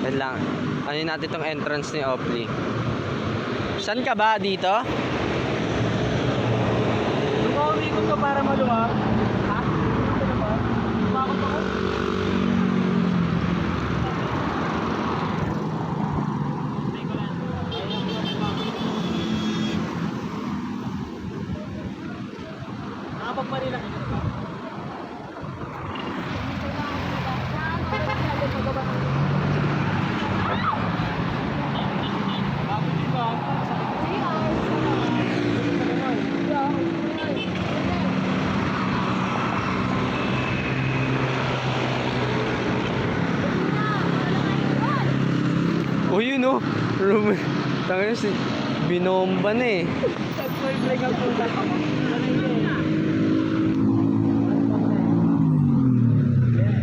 Yan lang. Ano natin itong entrance ni Opli. Saan ka ba? Dito? Umikot ka para maluwag. Ha? Ano ba? Umakot ako. Nakapagpalila ka ba? Oh, yun oh. Tangin si binomba na eh.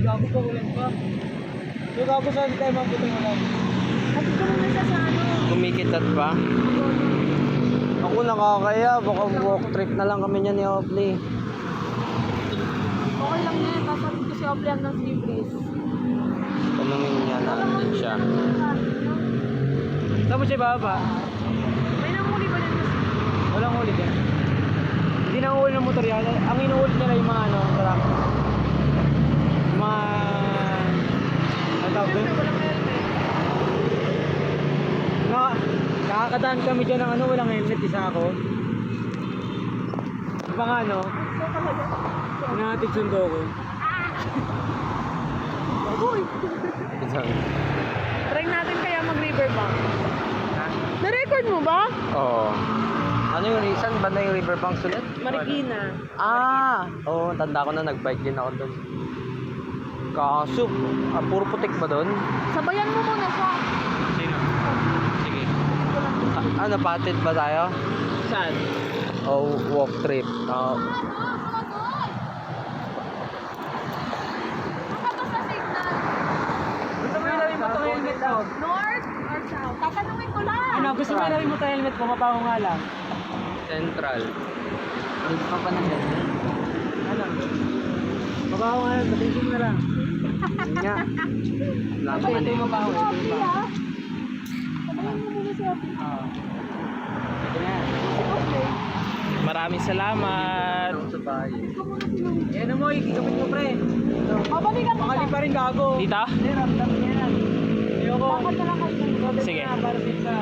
Gago ko ulit pa. Yung gago saan tayo mabuting ulan? At ito naman sa ano. Kumikitat pa. Ako nakakaya. Baka walk trip na lang kami niya ni Opli. Okay lang yan. Kasapit ko si Opli hanggang Sleeveless. Tanungin niya na andun siya. Saan mo siya baba? May namuli ba dyan? Walang huli din. Hindi na uhuli ng motor yan. Ang inuulit nila yung mga ano, truck. Yung mga... Ano tawag doon? Walang helmet. Nakakadaan kami dyan ng ano, walang helmet. Isa ako. Yung mga ano, nahatid sundo ko. Uy! Try natin kaya mag-riverbank. Na-record mo ba? Oo. Ano yung reason? Banda yung riverbanks ulit? Marikina. Oo. Tanda ko na nag-bike din ako doon. Kaso, puro putik ba doon? Sabayan mo muna siya. Sino? Sige. Ano, patid ba tayo? Saan? O walk trip? Oo. Ano sa signal? Gusto mo ilawin mo itong helmet ko? North or south? Tatanungin ko lang. Ano, gusto mo ilawin mo itong helmet ko? Mapaho nga lang. Central. Hindi pa pa ng helmet? Ano? Mapaho nga lang, batising na lang. Yun nga. Wala Kasi naman ito eh. yung mapaho, ito yung Opli mapaho. ah. Sabayan mo muna si Opli. Oo. Ito na. Si Opli. Maraming salamat. Sa bahay. Yan mo, ikikapit mo pre. Babalikan kita. Makali pa rin gago. Dito? Hindi, ramdam yan. Ayoko. Bakit na lang kayo? Sige. Para sa